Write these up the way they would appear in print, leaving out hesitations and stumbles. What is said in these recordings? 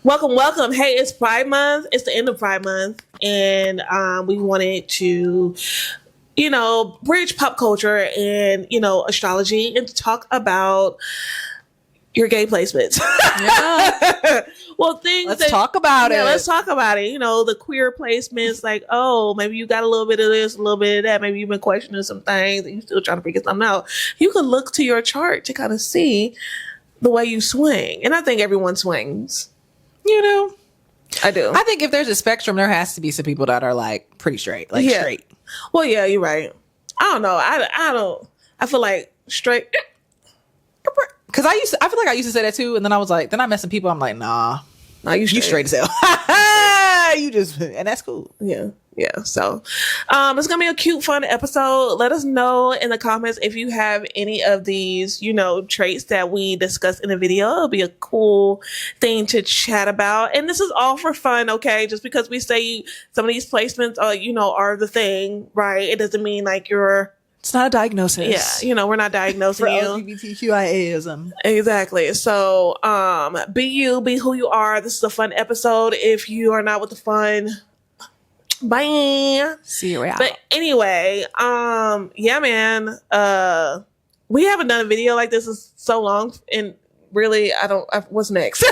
Welcome, welcome. Hey, it's Pride Month. It's the end of Pride Month. And we wanted to, bridge pop culture and, astrology and to talk about your gay placements. Yeah. Well, let's talk about it. Let's talk about it. The queer placements, like, oh, maybe you got a little bit of this, a little bit of that. Maybe you've been questioning some things and you're still trying to figure something out. You can look to your chart to kind of see the way you swing. And I think everyone swings. I do. I think if there's a spectrum, there has to be some people that are like pretty straight, straight. Well, yeah, you're right. I don't know. I feel like straight. Because I feel like I used to say that too, and then I was like, then I met some people. I'm like, nah, you straight as hell. You just, and that's cool. Yeah. So, it's gonna be a cute, fun episode. Let us know in the comments if you have any of these, traits that we discussed in the video. It'll be a cool thing to chat about. And this is all for fun, okay? Just because we say some of these placements, are the thing, right? It doesn't mean like you're. It's not a diagnosis. Yeah, we're not diagnosing for you. LGBTQIAism. Exactly. So, be you, be who you are. This is a fun episode. If you are not with the fun, bye. See you out. But anyway, yeah, man. We haven't done a video like this in so long, and really, what's next?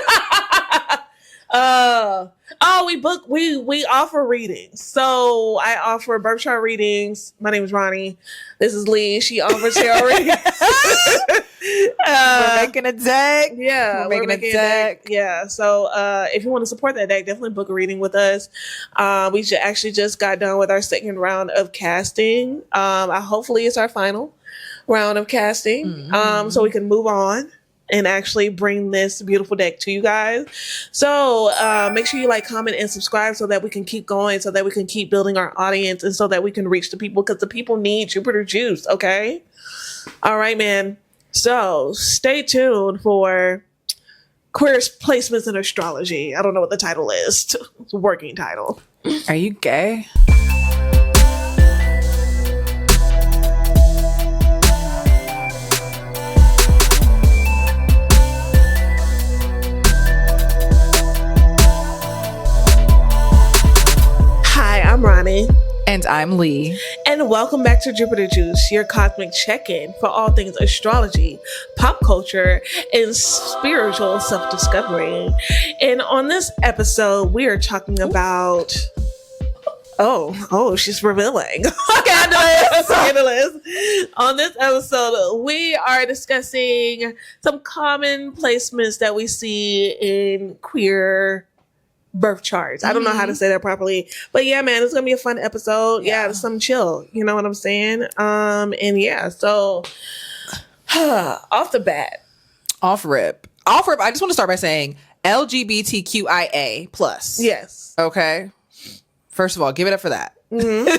We offer readings. So I offer birth chart readings. My name is Ronnie. This is Lee. She offers tarot readings. We're making a deck. Yeah, we're making a deck. Yeah. So if you want to support that deck, definitely book a reading with us. We actually just got done with our second round of casting. Hopefully it's our final round of casting. Mm-hmm. So we can move on and actually bring this beautiful deck to you guys. So make sure you like, comment, and subscribe so that we can keep going, so that we can keep building our audience, and so that we can reach the people, because the people need Jupiter juice, okay? All right, man. So stay tuned for Queer Placements in Astrology. I don't know what the title is. It's a working title. Are you gay? I'm Ronnie. And I'm Lee. And welcome back to Jupiter Juice, your cosmic check-in for all things astrology, pop culture, and spiritual self-discovery. And on this episode, we are talking about... Oh, she's revealing. Scandalous. On this episode, we are discussing some common placements that we see in queer birth charts. I don't know how to say that properly, but yeah, man, it's gonna be a fun episode. Yeah, it's some chill. You know what I'm saying? And yeah, so off rip. I just want to start by saying LGBTQIA plus. Yes. Okay. First of all, give it up for that. Mm-hmm.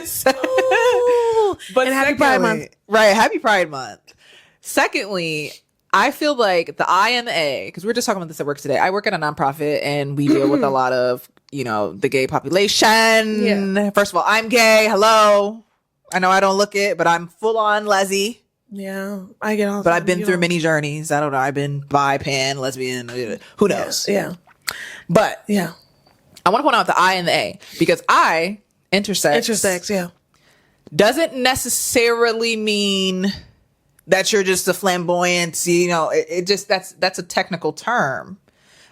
But and happy Pride Month. Right, happy Pride Month. Secondly, I feel like the I and the A, because we were just talking about this at work today. I work at a nonprofit and we deal with a lot of, the gay population. Yeah. First of all, I'm gay. Hello. I know I don't look it, but I'm full on lesy. Yeah, I get off. But I've been through many journeys. I don't know. I've been bi, pan, lesbian. Who knows? Yeah. But yeah, I want to point out the I and the A, because I, intersex, yeah, doesn't necessarily mean that you're just a flamboyant, it just, that's a technical term.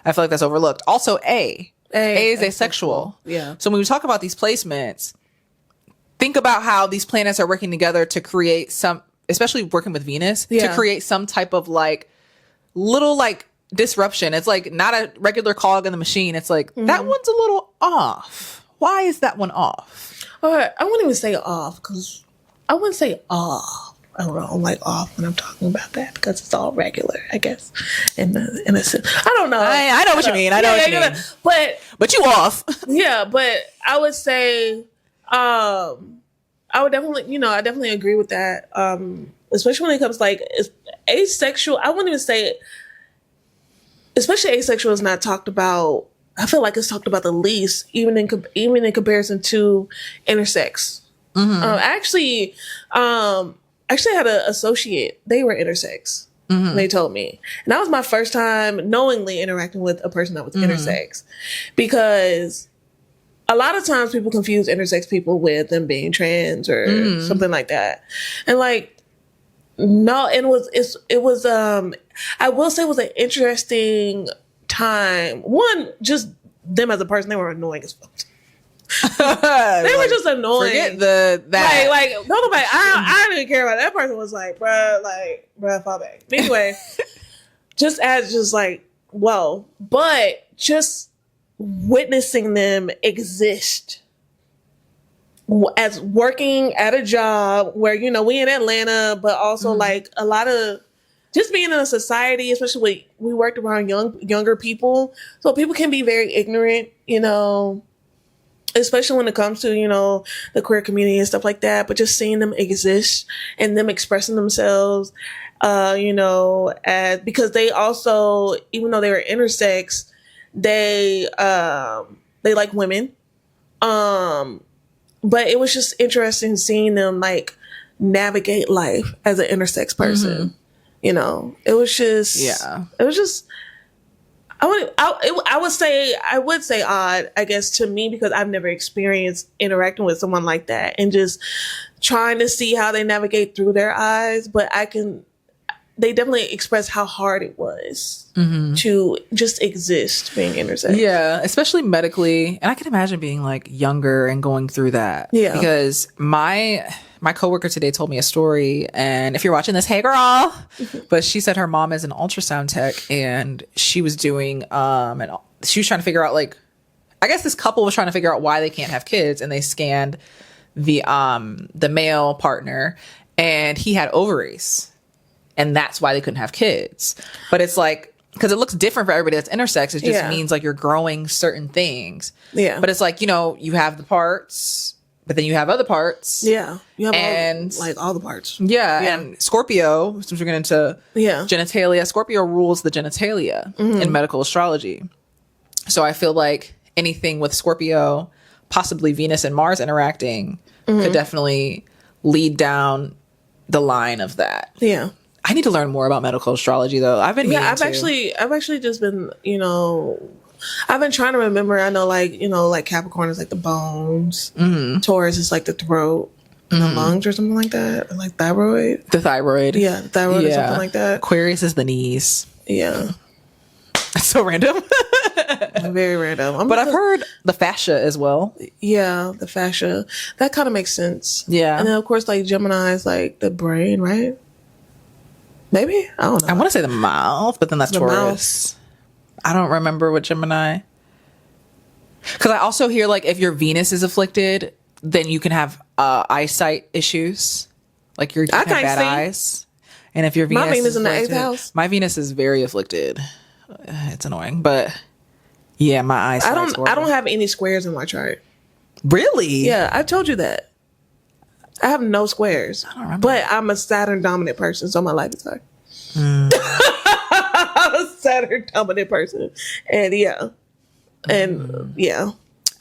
I feel like that's overlooked. Also, A is asexual. Yeah. So when we talk about these placements, think about how these planets are working together to create some, especially working with Venus, to create some type of little disruption. It's like not a regular cog in the machine. It's like, that one's a little off. Why is that one off? I wouldn't even say off, because I wouldn't say off. I don't know. I'm off when I'm talking about that, because it's all regular, I guess. In a sense, I don't know. I know what you mean. I know what you mean. But you off. Yeah, but I would say, I would definitely, I definitely agree with that. Especially when it comes asexual. I wouldn't even say, especially asexual is not talked about. I feel like it's talked about the least, even in comparison to intersex. Mm-hmm. Actually, I had an associate. They were intersex. They told me. And that was my first time knowingly interacting with a person that was intersex. Because a lot of times people confuse intersex people with them being trans or something like that. And like, no, it was I will say it was an interesting time. One, just them as a person, they were annoying as fuck. They were just annoying. Forget that. Like nobody. I didn't care about it. That person was like, bruh, fall back. But anyway, just like, whoa. But just witnessing them exist as working at a job where, you know, we in Atlanta, but also like a lot of just being in a society, especially we worked around younger people. So people can be very ignorant, you know, especially when it comes to, you know, the queer community and stuff like that. But just seeing them exist and them expressing themselves, you know, because they also, even though they were intersex, they like women. But it was just interesting seeing them like navigate life as an intersex person. You know, it was just, I would say odd, I guess, to me, because I've never experienced interacting with someone like that and just trying to see how they navigate through their eyes. But they definitely express how hard it was to just exist being intersex. Yeah, especially medically. And I can imagine being like younger and going through that. Yeah. Because my coworker today told me a story, and if you're watching this, hey girl, but she said her mom is an ultrasound tech, and she was doing, and she was trying to figure out, like, I guess this couple was trying to figure out why they can't have kids, and they scanned the male partner, and he had ovaries, and that's why they couldn't have kids. But it's like, because it looks different for everybody that's intersex, it just means like you're growing certain things. Yeah. But it's like, you know, you have the parts, but then you have other parts. Yeah. You have all the parts. Yeah. And Scorpio, since we're getting into genitalia, Scorpio rules the genitalia in medical astrology. So I feel like anything with Scorpio, possibly Venus and Mars interacting, could definitely lead down the line of that. Yeah. I need to learn more about medical astrology, though. I've actually just been, you know, I've been trying to remember. I know, like, you know, like Capricorn is like the bones, Taurus is like the throat, and the lungs, or something like that, or like thyroid. The thyroid, yeah, the thyroid, or something like that. Aquarius is the knees. Yeah, that's so random. Very random. But I've heard the fascia as well. Yeah, the fascia, that kind of makes sense. Yeah, and then of course, like Gemini is like the brain, right? Maybe, I don't know. I want to say the mouth, but then that's Taurus. I don't remember what Gemini. Because I also hear, like, if your Venus is afflicted, then you can have eyesight issues. Like, you can have bad eyes. And if your Venus my Venus is in the 8th house. My Venus is very afflicted. It's annoying, but yeah, my eyes. I don't have any squares in my chart. Really? Yeah, I told you that. I have no squares. I don't remember. But I'm a Saturn dominant person, so my life is hard. I'm a Saturn dominant person. And yeah.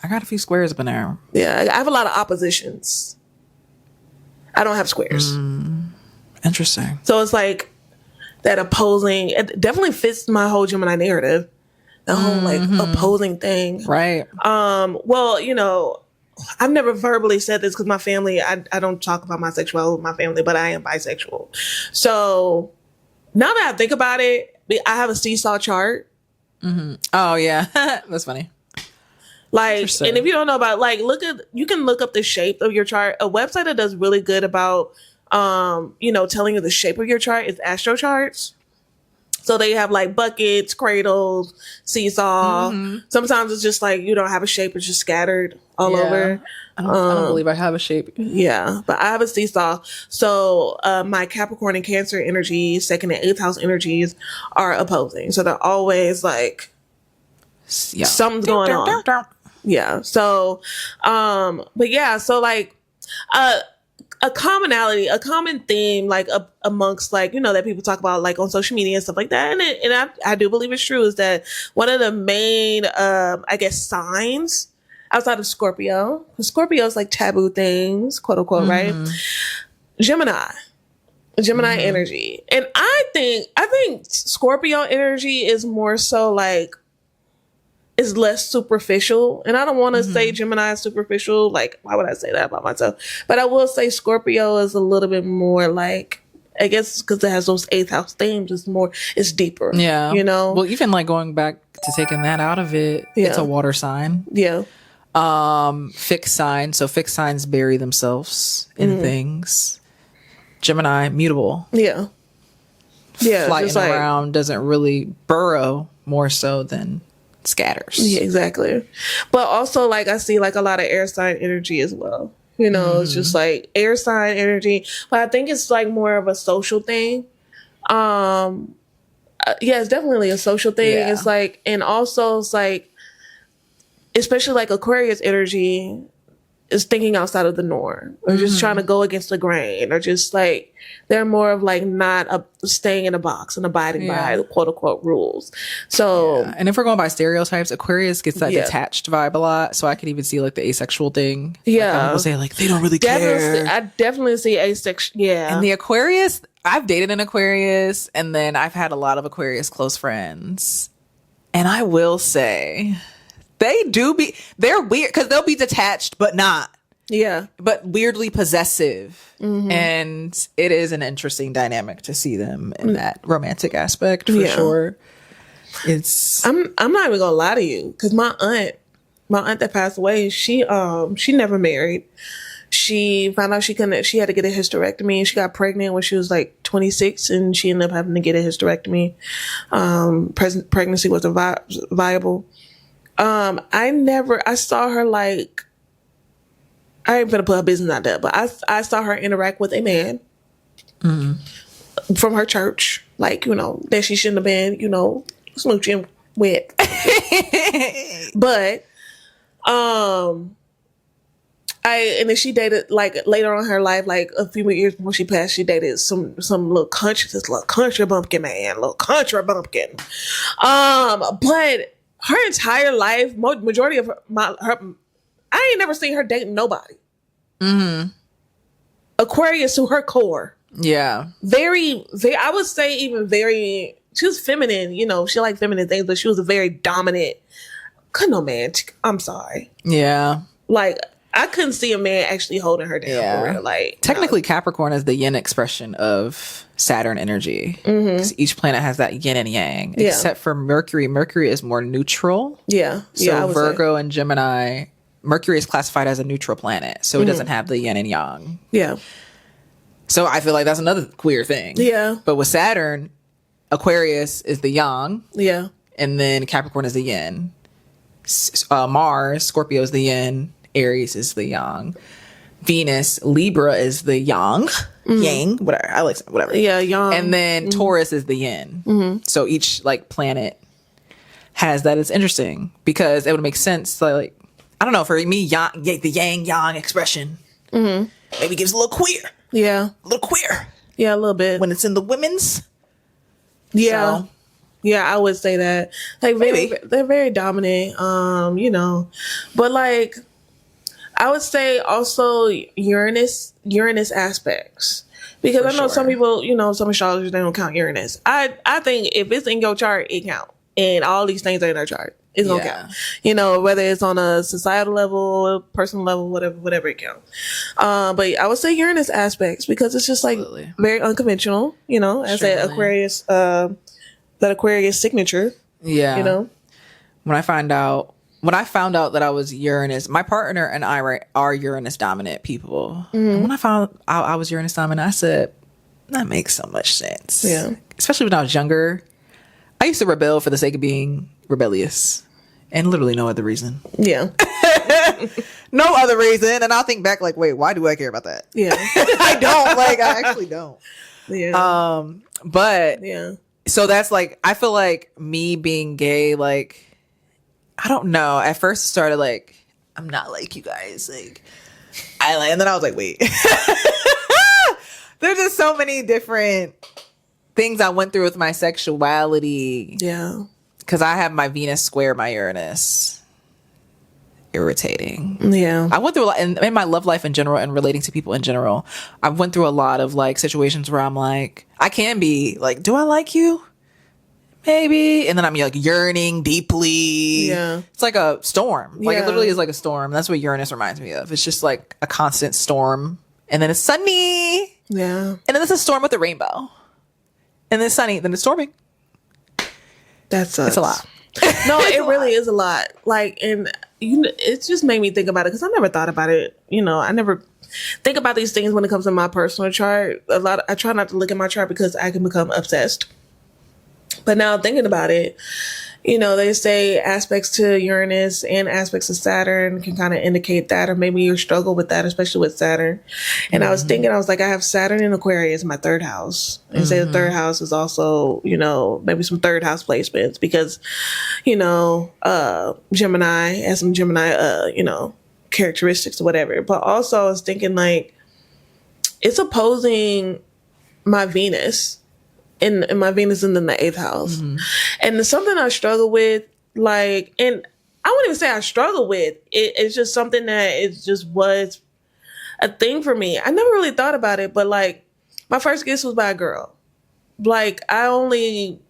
I got a few squares up in there. Yeah, I have a lot of oppositions. I don't have squares. Interesting. So it's like that opposing, it definitely fits my whole Gemini narrative. The whole like opposing thing. Right. Well, you know, I've never verbally said this because my family, I don't talk about my sexuality with my family, but I am bisexual. So now that I think about it, I have a seesaw chart. Oh yeah. That's funny. Like, and if you don't know about, like, you can look up the shape of your chart. A website that does really good about, you know, telling you the shape of your chart is Astro Charts. So they have like buckets, cradles, seesaw. Sometimes it's just like you don't have a shape; it's just scattered all over. I don't believe I have a shape. Yeah, but I have a seesaw. So my Capricorn and Cancer energies, 2nd and 8th house energies, are opposing. So they're always like something's going on. Yeah. So, but yeah. So like, a commonality, a common theme, like amongst, like, you know, that people talk about like on social media and stuff like that. And I do believe it's true, is that one of the main, I guess, signs outside of Scorpio, because Scorpio is like taboo things, quote unquote, right? Gemini Gemini energy. And I think Scorpio energy is more so like, is less superficial. And I don't want to say Gemini is superficial. Like, why would I say that about myself? But I will say Scorpio is a little bit more like, I guess because it has those 8th house themes, it's deeper. Yeah. You know? Well, even like going back to taking that out of it, it's a water sign. Yeah. Fixed sign. So fixed signs bury themselves in things. Gemini, mutable. Yeah. Yeah. Flying around, doesn't really burrow, more so than scatters. Yeah, exactly. But also, like, I see like a lot of air sign energy as well. You know, it's just like air sign energy. But I think it's like more of a social thing. Yeah, it's definitely a social thing. Yeah. It's like, and also it's like, especially like Aquarius energy is thinking outside of the norm, or just trying to go against the grain, or just like, they're more of like not staying in a box and abiding by the quote unquote rules. So, and if we're going by stereotypes, Aquarius gets that detached vibe a lot. So I could even see like the asexual thing. Yeah. Like, people say like, they don't really care. I definitely see asexual. Yeah. And the Aquarius, I've dated an Aquarius, and then I've had a lot of Aquarius close friends. And I will say, they're weird because they'll be detached, but not. Yeah. But weirdly possessive. And it is an interesting dynamic to see them in that romantic aspect for sure. I'm not even gonna lie to you, because my aunt that passed away, she never married. She found out she had to get a hysterectomy. She got pregnant when she was like 26, and she ended up having to get a hysterectomy. Pregnancy wasn't viable. I saw her like, I ain't gonna put her business out there, but I saw her interact with a man from her church, like, you know, that she shouldn't have been, you know, smooching with. But, and then she dated, like, later on in her life, like a few years before she passed, she dated some little country bumpkin man, but her entire life, majority of her, I ain't never seen her dating nobody. Aquarius to her core. Yeah. Very, I would say even very, she was feminine, you know, she liked feminine things, but she was a very dominant, no man, I'm sorry. Yeah. Like, I couldn't see a man actually holding her down for real. Like, technically, Capricorn is the yin expression of Saturn energy. Because each planet has that yin and yang, except for Mercury. Mercury is more neutral. Yeah. So Virgo and Gemini, Mercury is classified as a neutral planet, so it doesn't have the yin and yang. Yeah. So I feel like that's another queer thing. Yeah. But with Saturn, Aquarius is the yang. Yeah. And then Capricorn is the yin. Mars, Scorpio is the yin. Aries is the yang. Venus, Libra is the yang. Yang, whatever. I like whatever. Yeah, yang. And then Taurus is the yin. So each like planet has that. It's interesting because it would make sense. Like, I don't know, for me, the yang yang expression maybe gives a little queer. Yeah, a little queer. Yeah, a little bit when it's in the women's. Yeah. So. Yeah, I would say that. Like, they're very dominant. You know, but like, I would say also Uranus aspects, because I know some people, you know, some astrologers, they don't count Uranus. I think if it's in your chart, it counts, and all these things are in our chart. It's gonna count. You know, whether it's on a societal level, personal level, whatever it counts. But I would say Uranus aspects, because it's just like very unconventional. You know, as that Aquarius, that Aquarius signature. Yeah. You know, when I found out that I was Uranus, my partner and I are Uranus dominant people. And when I found out I was Uranus dominant, I said, that makes so much sense. Yeah. Especially when I was younger. I used to rebel for the sake of being rebellious, and literally no other reason. Yeah. No other reason. And I'll think back like, wait, why do I care about that? Yeah. I actually don't. Yeah. But yeah. So that's like, I feel like me being gay, like, I don't know. At first it started like, I'm not like you guys. Like, and then I was like, wait. There's just so many different things I went through with my sexuality. Yeah. Because I have my Venus square my Uranus. irritating. Yeah. I went through a lot in my love life in general and relating to people in general. I went through a lot of like situations where I'm like, I can be like, do I like you? Maybe. And then I'm like yearning deeply. Yeah. It's like a storm. Like Yeah. it literally is like a storm. That's what Uranus reminds me of. It's just like a constant storm. And then it's sunny. Yeah. And then it's a storm with a rainbow. And then it's sunny. Then it's storming. That's It's a lot. No, it really is a lot. Like, and it just made me think about it because I never thought about it. I never think about these things when it comes to my personal chart. I try not to look at my chart because I can become obsessed. But now thinking about it, they say aspects to Uranus and aspects of Saturn can kind of indicate that, or maybe you struggle with that, especially with Saturn. And I was thinking, I was like, I have Saturn in Aquarius in my third house. And say the third house is also, maybe some third house placements because, Gemini has some Gemini, characteristics or whatever. But also I was thinking like, it's opposing my Venus. And my Venus is in the 8th house. And it's something I struggle with, like, and I wouldn't even say I struggle with. It's just something that it just was a thing for me. I never really thought about it, but like, my first kiss was by a girl. Like, I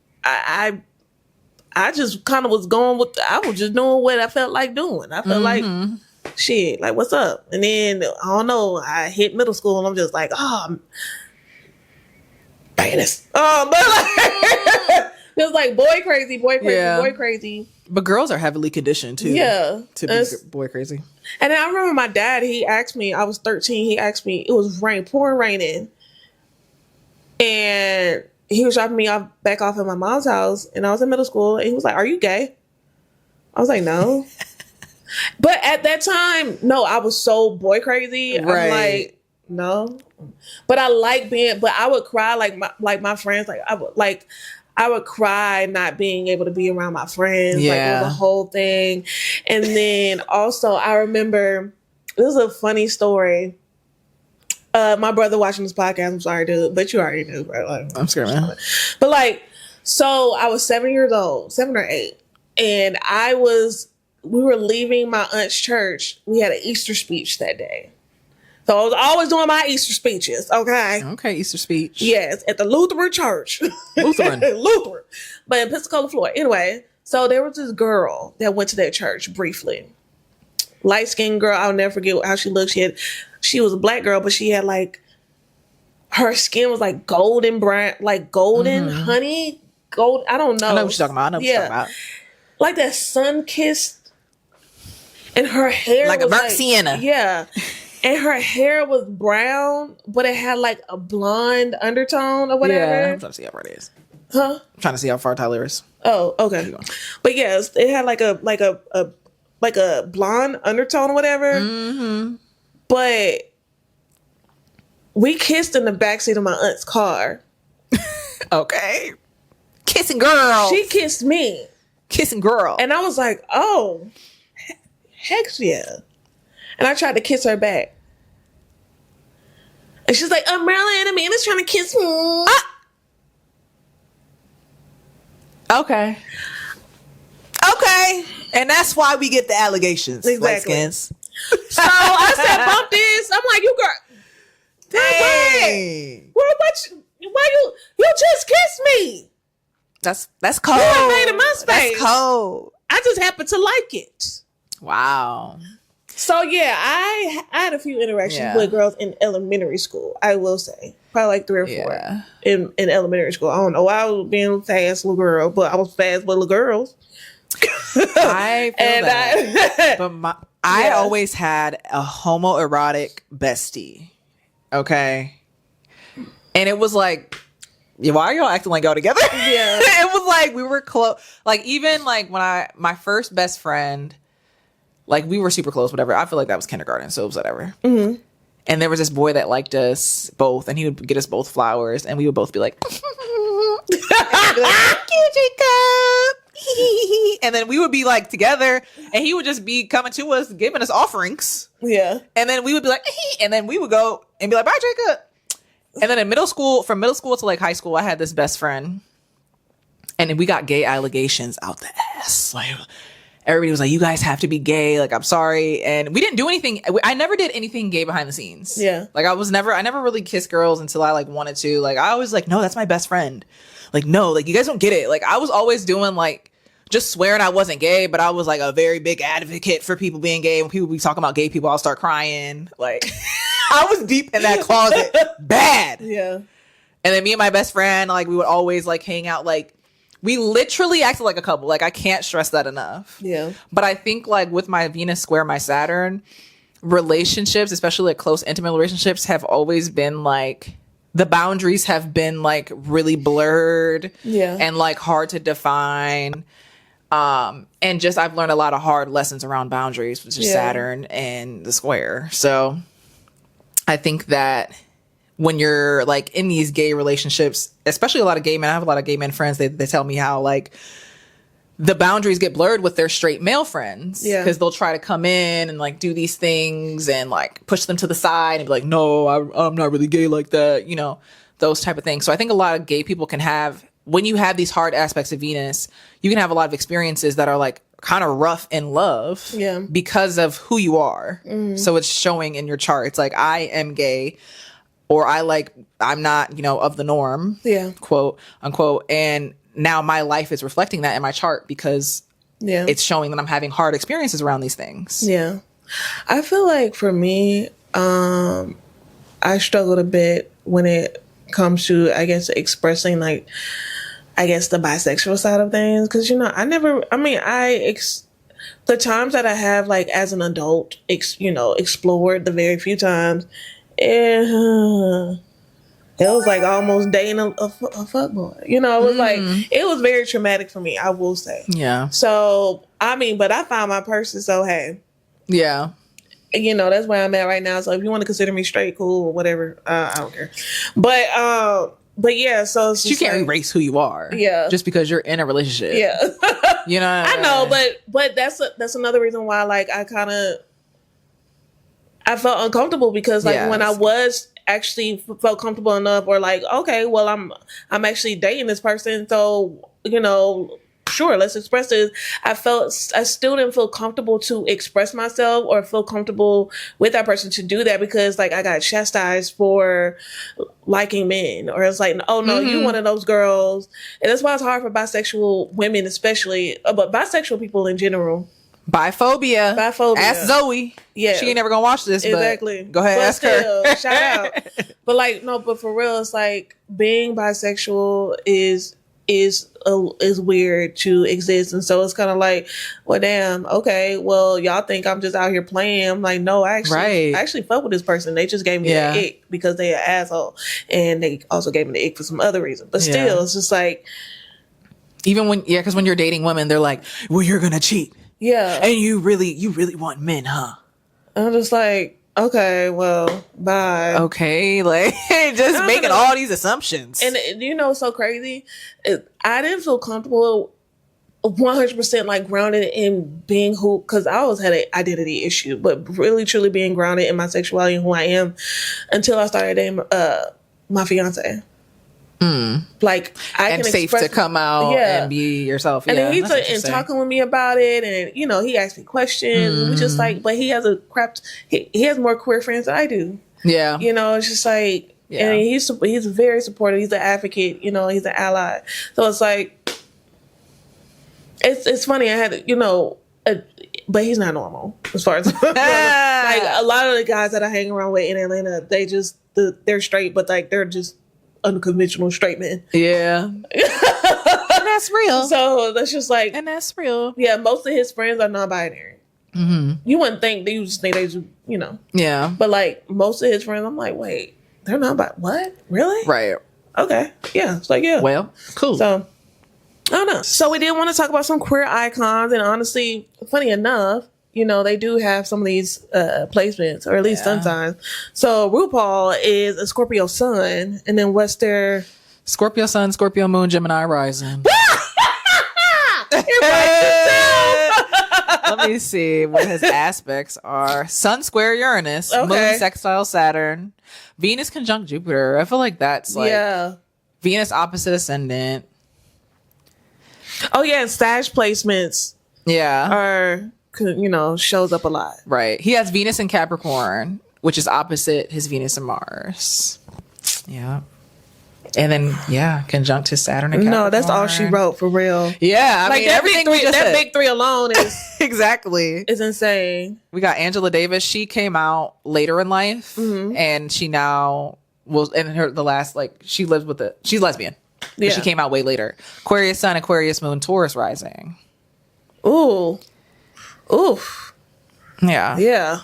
just kind of was going with, I was just doing what I felt like doing. I felt like, shit, like, what's up? And then, I don't know, I hit middle school and I'm just like, Venus. But like, it was like boy crazy. But girls are heavily conditioned too. Yeah. To be boy crazy. And then I remember my dad, he asked me, I was 13, he asked me, it was pouring raining. And he was dropping me back off at my mom's house. And I was in middle school. And he was like, are you gay? I was like, no. But at that time, no, I was so boy crazy. Right. I'm like, no. But I like but I would cry like my friends, I would cry not being able to be around my friends. Yeah. Like it was a whole thing. And then also I remember, this is a funny story. My brother watching this podcast, I'm sorry, dude, but you already knew, bro. Like, I'm scared, man. But like, so I was 7 years old, 7 or 8. And we were leaving my aunt's church. We had an Easter speech that day. So I was always doing my Easter speeches, okay? Okay, Easter speech. Yes, at the Lutheran church. Lutheran. But in Pensacola, Florida. Anyway, so there was this girl that went to that church briefly. Light-skinned girl, I'll never forget how she looked. She was a black girl, but she had like, her skin was like golden brown, like golden honey. Gold, I don't know. I know what you're talking about. Like that sun-kissed, and her hair like was a burnt sienna. Yeah. And her hair was brown, but it had like a blonde undertone or whatever. Yeah, I'm trying to see how far it is. Huh? I'm trying to see how far Tyler is. Oh, okay. But yes, it had like a blonde undertone or whatever. But we kissed in the backseat of my aunt's car. Okay. Kissing girl. She kissed me. Kissing girl. And I was like, oh, heck yeah. And I tried to kiss her back. And she's like, Marilyn and Amanda's trying to kiss me. Okay. And that's why we get the allegations. Exactly. So I said, bump this. I'm like, you girl. Dang. Why you just kissed me? That's cold. You invaded my space. That's cold. I just happen to like it. Wow. So yeah, I had a few interactions with girls in elementary school. I will say, probably like 3 or 4 in elementary school. I don't know why I was being fast little girl, but I was fast with little girls. I feel that. But I always had a homoerotic bestie. Okay, and it was like, why are y'all acting like y'all together? Yeah, it was like we were close. Like even like when my first best friend. Like, we were super close, whatever. I feel like that was kindergarten, so it was whatever. And there was this boy that liked us both, and he would get us both flowers, and we would both be like, and be like, thank you, Jacob. And then we would be, like, together, and he would just be coming to us, giving us offerings. Yeah. And then we would be like, and then we would go and be like, bye, Jacob. And then in middle school, from middle school to, like, high school, I had this best friend, and we got gay allegations out the ass. Like, everybody was like, you guys have to be gay. Like, I'm sorry. And we didn't do anything. I never did anything gay behind the scenes. Yeah. Like, I never really kissed girls until I like wanted to. Like, I always like, no, that's my best friend. Like, no, like, you guys don't get it. Like, I was always doing like, just swearing I wasn't gay, but I was like a very big advocate for people being gay. When people be talking about gay people, I'll start crying. Like, I was deep in that closet. Bad. Yeah. And then me and my best friend, like, we would always like hang out. Like, we literally acted like a couple. Like, I can't stress that enough. Yeah. But I think like with my Venus square, my Saturn, relationships, especially like close, intimate relationships, have always been like, the boundaries have been like really blurred. Yeah. And like hard to define. And just I've learned a lot of hard lessons around boundaries, which is Saturn and the square. So I think that when you're like in these gay relationships, especially a lot of gay men, I have a lot of gay men friends, they tell me how like the boundaries get blurred with their straight male friends. Yeah. Because they'll try to come in and like do these things and like push them to the side and be like, no, I'm not really gay like that. You know, those type of things. So I think a lot of gay people can have, when you have these hard aspects of Venus, you can have a lot of experiences that are like kind of rough in love because of who you are. Mm-hmm. So it's showing in your chart. It's like, I am gay, or I'm not, you know, of the norm, quote unquote. And now my life is reflecting that in my chart because it's showing that I'm having hard experiences around these things. Yeah. I feel like for me, I struggled a bit when it comes to, I guess, expressing like, I guess the bisexual side of things. Cause you know, the times that I have like as an adult, explored the very few times, it was like almost dating a fuckboy. You know, it was like, it was very traumatic for me, I will say. Yeah. So, I mean, but I found my person, so hey. Yeah. You know, that's where I'm at right now. So if you want to consider me straight, cool, or whatever, I don't care. But yeah, so it's you can't erase who you are. Yeah. Just because you're in a relationship. Yeah. You know. I know, but that's another reason why like I felt uncomfortable because like when I was actually felt comfortable enough, or like, okay, well I'm actually dating this person, so you know, sure, let's express this. I still didn't feel comfortable to express myself or feel comfortable with that person to do that because like I got chastised for liking men, or it's like, oh no, you one of those girls. And that's why it's hard for bisexual women, especially, but bisexual people in general. Biphobia. Ask Zoe. Yeah. She ain't never gonna watch this. Exactly. But go ahead, ask her. Shout out. But like, no, but for real, it's like being bisexual is weird to exist. And so it's kind of like, well, damn, okay, well, y'all think I'm just out here playing. I'm like, no, I actually fuck with this person. They just gave me the ick because they an asshole. And they also gave me the ick for some other reason. But still, it's just like, even because when you're dating women, they're like, well, you're gonna cheat. Yeah. And you really want men, huh? I'm just like, okay, well, bye. Okay, like just making all these assumptions. And you know, it's so crazy. I didn't feel comfortable 100% like grounded in being who, because I always had an identity issue, but really truly being grounded in my sexuality and who I am until I started dating my fiance. Like I and can safe to come out and be yourself. And then he's and talking with me about it, and you know, he asked me questions. And we just like, but he has he has more queer friends than I do. Yeah, you know, it's just like, and he's very supportive. He's an advocate. You know, he's an ally. So it's like, it's funny. I had but he's not normal as far as like a lot of the guys that I hang around with in Atlanta. They're straight, but like they're just unconventional straight men. Yeah. And that's real. So that's just like, and that's real. Yeah, most of his friends are non-binary. You wouldn't think, you just think they just, you know. Yeah. But like most of his friends, I'm like, wait, they're not what? Really? Right. Okay. Yeah. It's like, yeah. Well, cool. So I don't know. So we did want to talk about some queer icons, and honestly, funny enough, you know, they do have some of these placements, or at least sun signs. So RuPaul is a Scorpio sun, and then what's their Scorpio sun, Scorpio moon, Gemini rising. Let me see what his aspects are. Sun square Uranus, moon sextile Saturn, Venus conjunct Jupiter. I feel like that's like Venus opposite ascendant. Oh yeah, and Sag placements. Yeah. shows up a lot. Right. He has Venus in Capricorn, which is opposite his Venus and Mars. Yeah. And then, conjunct his Saturn and Capricorn. No, that's all she wrote, for real. Yeah. I like, mean, that big three alone is... exactly. Is insane. We got Angela Davis. She came out later in life. Mm-hmm. And she now... she's lesbian. Yeah. She came out way later. Aquarius Sun, Aquarius Moon, Taurus rising. Ooh. Oof. Yeah. Yeah.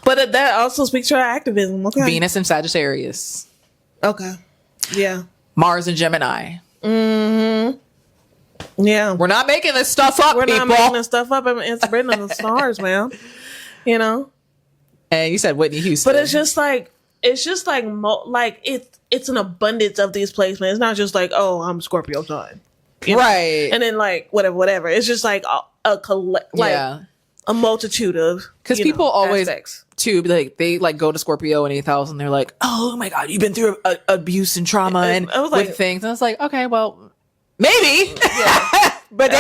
But that also speaks to her activism. Okay. Venus and Sagittarius. Okay. Yeah. Mars and Gemini. Mm-hmm. Yeah. We're not making this stuff up, We're not making this stuff up. It's written on the stars, man. And you said Whitney Houston. But it's just like it's an abundance of ththese placements. It's not just like, oh, I'm Scorpio sun. Right. And then like whatever. It's just like a multitude of, because people always aspects. Too, like they like go to Scorpio in 8th and they're like, oh my god, you've been through abuse and trauma and with things, and it's like, okay, well, maybe, but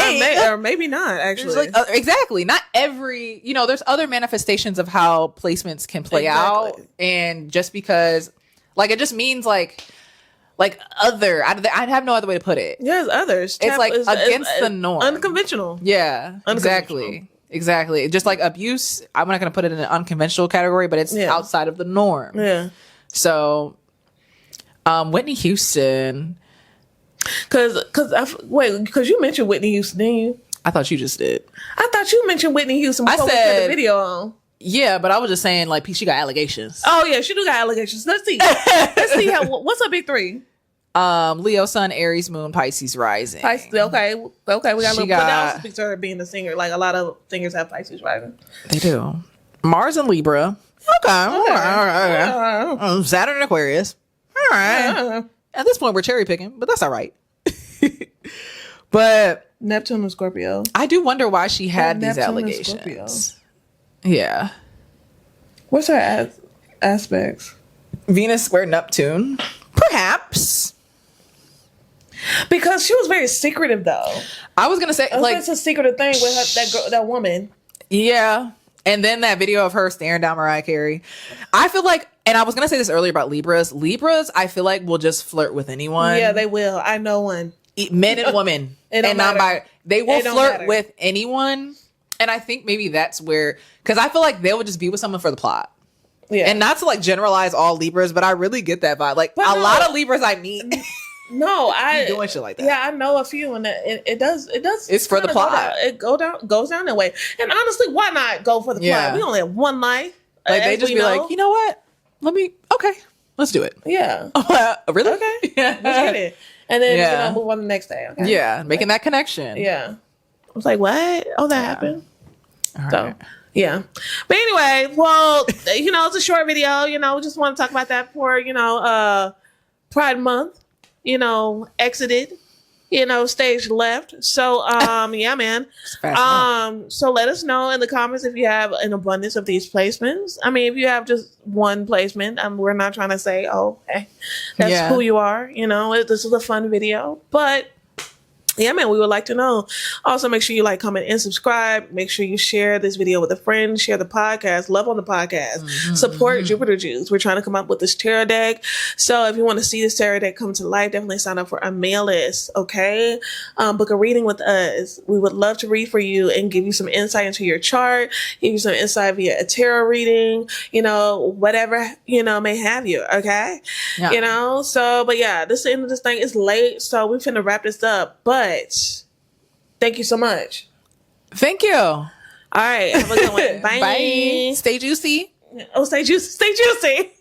or maybe not. Actually, like, exactly, not every. There's other manifestations of how placements can play out, and just because, like, it just means like other. I have no other way to put it. Yes, others. It's like against the norm, unconventional. Yeah, exactly. Exactly. Just like abuse, I'm not going to put it in an unconventional category, but it's outside of the norm. Yeah. So, Whitney Houston. Because you mentioned Whitney Houston, didn't you? I thought you just did. I thought you mentioned Whitney Houston before we put the video on. Yeah, but I was just saying, like, she got allegations. Oh, yeah, she do got allegations. Let's see. What's her big three? Leo Sun, Aries Moon, Pisces rising. Pisces, okay. We got a little, but that also speaks to her being a singer. Like, a lot of singers have Pisces rising. They do. Mars and Libra. Okay. All right. Saturn and Aquarius. All right. At this point, we're cherry picking, but that's all right. But Neptune and Scorpio. I do wonder why she had these allegations. Yeah. What's her aspects? Venus square Neptune. Perhaps. Because she was very secretive, though. I was gonna say, like, it's a secretive thing with that woman. Yeah, and then that video of her staring down Mariah Carey. I feel like, and I was gonna say this earlier about Libras. Libras, I feel like, will just flirt with anyone. Yeah, they will. I know one. Men and women, and not they will flirt with anyone. And I think maybe that's where, because I feel like they would just be with someone for the plot. Yeah, and not to like generalize all Libras, but I really get that vibe. Like, a lot of Libras I meet. No, I doing shit like that. Yeah, I know a few, and it does. It's for the plot. It goes down that way. And honestly, why not go for the plot? We only have one life. Like, they just be like, you know what? Let's do it. Yeah. Really? Okay. Yeah. Let's get it. And then move on the next day. Okay. Yeah, making that connection. Yeah. I was like, what? Oh, that happened. All right. So, yeah. But anyway, well, it's a short video. We just want to talk about that for Pride Month. Exited, stage left. So, yeah, man. So let us know in the comments if you have an abundance of these placements. I mean, if you have just one placement, we're not trying to say, oh, hey, that's who you are. This is a fun video, but yeah, man, we would like to know. Also, make sure you like, comment, and subscribe. Make sure you share this video with a friend. Share the podcast. Love on the podcast. Mm-hmm. Support Jupiter Juice. We're trying to come up with this tarot deck. So if you want to see this tarot deck come to life, definitely sign up for a mail list, okay? Book a reading with us. We would love to read for you and give you some insight into your chart, give you some insight via a tarot reading, whatever, may have you, okay? Yeah. So, but yeah, this is the end of this thing. It's late, so we're finna wrap this up. But thank you so much. Thank you. All right. Have a good one. Bye. Bye. Stay juicy. Oh, stay juicy. Stay juicy.